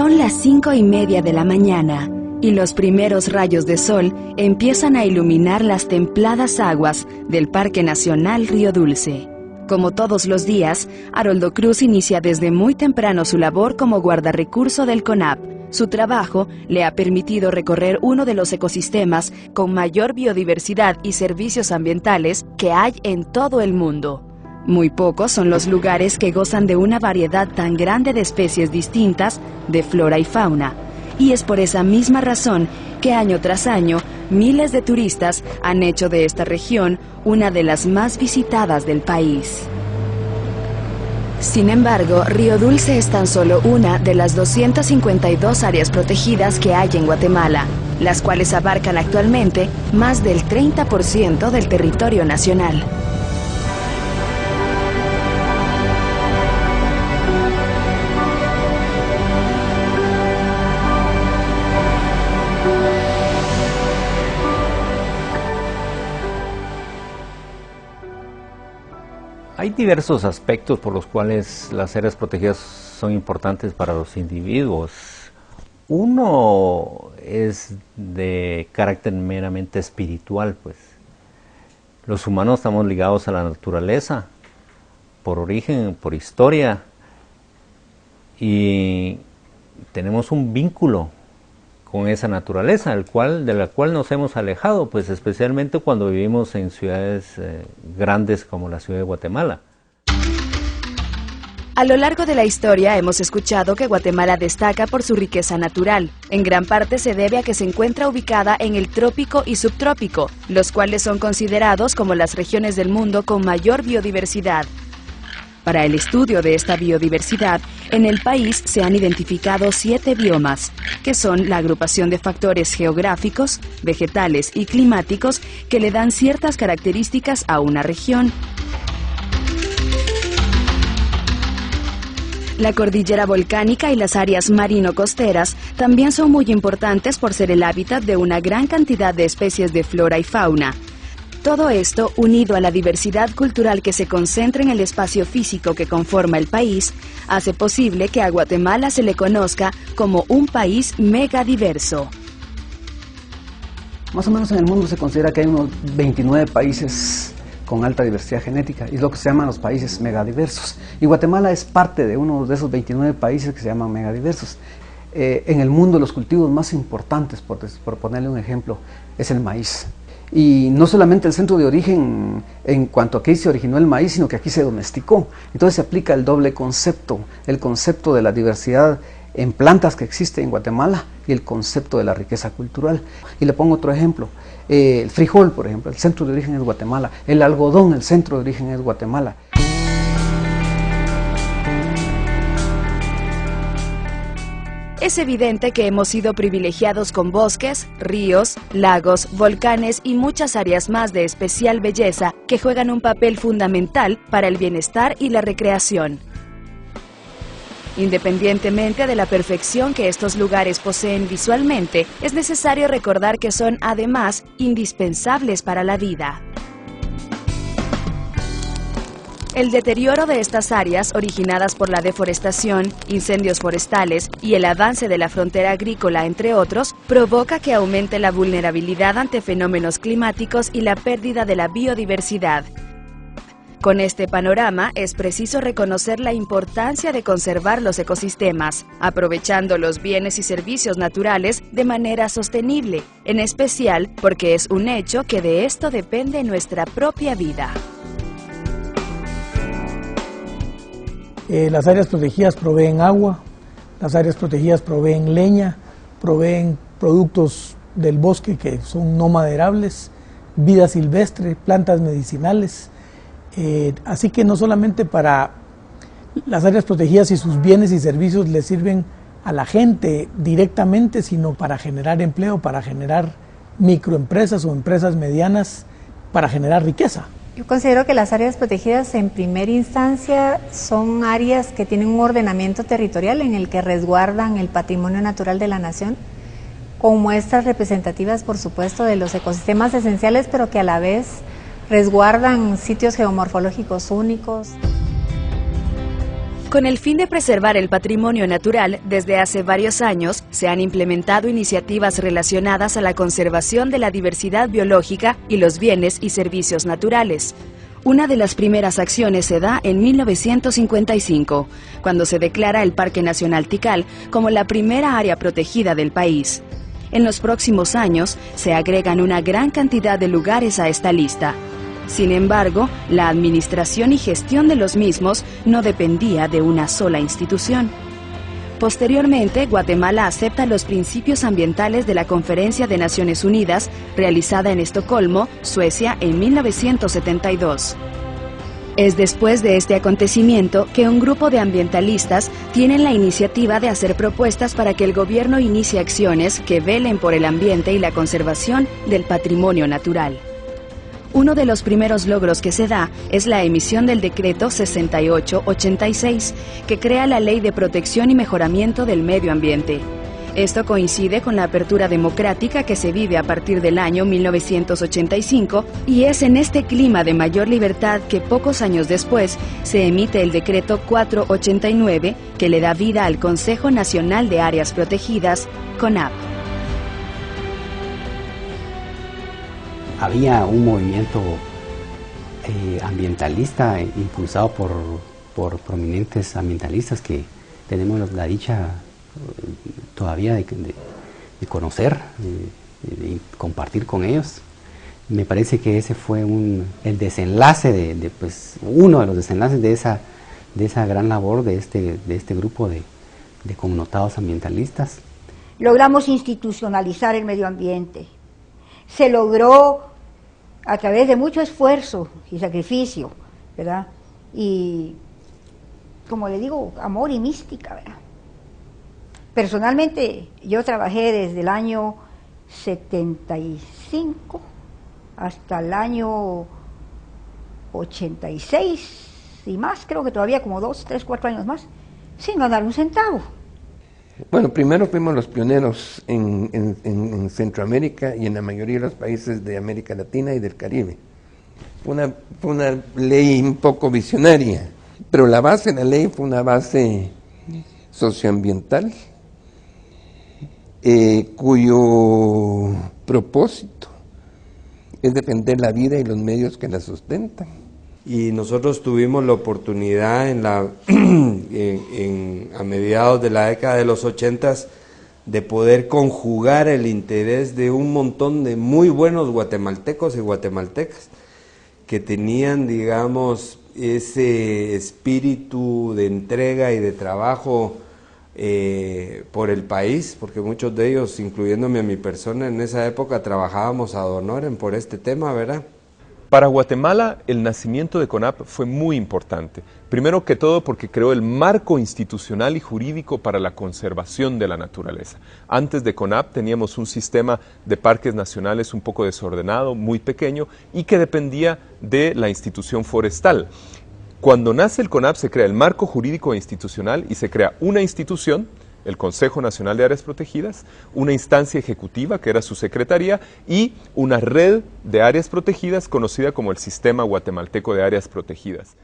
Son las 5:30 de la mañana y los primeros rayos de sol empiezan a iluminar las templadas aguas del Parque Nacional Río Dulce. Como todos los días, Haroldo Cruz inicia desde muy temprano su labor como guardarrecurso del CONAP. Su trabajo le ha permitido recorrer uno de los ecosistemas con mayor biodiversidad y servicios ambientales que hay en todo el mundo. Muy pocos son los lugares que gozan de una variedad tan grande de especies distintas de flora y fauna. Y es por esa misma razón que año tras año, miles de turistas han hecho de esta región una de las más visitadas del país. Sin embargo, Río Dulce es tan solo una de las 252 áreas protegidas que hay en Guatemala, las cuales abarcan actualmente más del 30% del territorio nacional. Hay diversos aspectos por los cuales las áreas protegidas son importantes para los individuos. Uno es de carácter meramente espiritual, pues. Los humanos estamos ligados a la naturaleza, por origen, por historia, y tenemos un vínculo con esa naturaleza, de la cual nos hemos alejado, pues especialmente cuando vivimos en ciudades grandes como la ciudad de Guatemala. A lo largo de la historia hemos escuchado que Guatemala destaca por su riqueza natural. En gran parte se debe a que se encuentra ubicada en el trópico y subtrópico, los cuales son considerados como las regiones del mundo con mayor biodiversidad. Para el estudio de esta biodiversidad, en el país se han identificado 7 biomas, que son la agrupación de factores geográficos, vegetales y climáticos que le dan ciertas características a una región. La cordillera volcánica y las áreas marino-costeras también son muy importantes por ser el hábitat de una gran cantidad de especies de flora y fauna. Todo esto, unido a la diversidad cultural que se concentra en el espacio físico que conforma el país, hace posible que a Guatemala se le conozca como un país megadiverso. Más o menos en el mundo se considera que hay unos 29 países con alta diversidad genética, y lo que se llaman los países megadiversos. Y Guatemala es parte de uno de esos 29 países que se llaman megadiversos. En el mundo los cultivos más importantes, por ponerle un ejemplo, es el maíz. Y no solamente el centro de origen en cuanto a aquí se originó el maíz, sino que aquí se domesticó. Entonces se aplica el doble concepto, el concepto de la diversidad en plantas que existe en Guatemala y el concepto de la riqueza cultural. Y le pongo otro ejemplo, el frijol, por ejemplo, el centro de origen es Guatemala, el algodón, el centro de origen es Guatemala. Es evidente que hemos sido privilegiados con bosques, ríos, lagos, volcanes y muchas áreas más de especial belleza que juegan un papel fundamental para el bienestar y la recreación. Independientemente de la perfección que estos lugares poseen visualmente, es necesario recordar que son además indispensables para la vida. El deterioro de estas áreas, originadas por la deforestación, incendios forestales y el avance de la frontera agrícola, entre otros, provoca que aumente la vulnerabilidad ante fenómenos climáticos y la pérdida de la biodiversidad. Con este panorama, es preciso reconocer la importancia de conservar los ecosistemas, aprovechando los bienes y servicios naturales de manera sostenible, en especial porque es un hecho que de esto depende nuestra propia vida. Las áreas protegidas proveen agua, las áreas protegidas proveen leña, proveen productos del bosque que son no maderables, vida silvestre, plantas medicinales. Así que no solamente para las áreas protegidas y sus bienes y servicios le sirven a la gente directamente, sino para generar empleo, para generar microempresas o empresas medianas, para generar riqueza. Yo considero que las áreas protegidas en primera instancia son áreas que tienen un ordenamiento territorial en el que resguardan el patrimonio natural de la nación, con muestras representativas, por supuesto, de los ecosistemas esenciales, pero que a la vez resguardan sitios geomorfológicos únicos. Con el fin de preservar el patrimonio natural, desde hace varios años se han implementado iniciativas relacionadas a la conservación de la diversidad biológica y los bienes y servicios naturales. Una de las primeras acciones se da en 1955, cuando se declara el Parque Nacional Tikal como la primera área protegida del país. En los próximos años se agregan una gran cantidad de lugares a esta lista. Sin embargo, la administración y gestión de los mismos no dependía de una sola institución. Posteriormente, Guatemala acepta los principios ambientales de la Conferencia de Naciones Unidas, realizada en Estocolmo, Suecia, en 1972. Es después de este acontecimiento que un grupo de ambientalistas tienen la iniciativa de hacer propuestas para que el gobierno inicie acciones que velen por el ambiente y la conservación del patrimonio natural. Uno de los primeros logros que se da es la emisión del Decreto 6886, que crea la Ley de Protección y Mejoramiento del Medio Ambiente. Esto coincide con la apertura democrática que se vive a partir del año 1985 y es en este clima de mayor libertad que pocos años después se emite el Decreto 489 que le da vida al Consejo Nacional de Áreas Protegidas, CONAP. Había un movimiento ambientalista impulsado por prominentes ambientalistas que tenemos la dicha todavía de conocer, de compartir con ellos. Me parece que ese fue el desenlace uno de los desenlaces de esa gran labor de este grupo de connotados ambientalistas. Logramos institucionalizar el medio ambiente. Se logró a través de mucho esfuerzo y sacrificio, ¿verdad? Y, como le digo, amor y mística, ¿verdad? Personalmente, yo trabajé desde el año 75 hasta el año 86 y más, creo que todavía como 2, 3, 4 años más, sin ganar un centavo. Bueno, primero fuimos los pioneros en Centroamérica y en la mayoría de los países de América Latina y del Caribe. Fue una ley un poco visionaria, pero la base de la ley fue una base socioambiental, cuyo propósito es defender la vida y los medios que la sustentan. Y nosotros tuvimos la oportunidad a mediados de la década de los 80s de poder conjugar el interés de un montón de muy buenos guatemaltecos y guatemaltecas que tenían, digamos, ese espíritu de entrega y de trabajo por el país, porque muchos de ellos, incluyéndome a mi persona, en esa época trabajábamos ad honorem por este tema, ¿verdad? Para Guatemala, el nacimiento de CONAP fue muy importante. Primero que todo porque creó el marco institucional y jurídico para la conservación de la naturaleza. Antes de CONAP teníamos un sistema de parques nacionales un poco desordenado, muy pequeño, y que dependía de la institución forestal. Cuando nace el CONAP se crea el marco jurídico e institucional y se crea una institución, el Consejo Nacional de Áreas Protegidas, una instancia ejecutiva que era su secretaría y una red de áreas protegidas conocida como el Sistema Guatemalteco de Áreas Protegidas.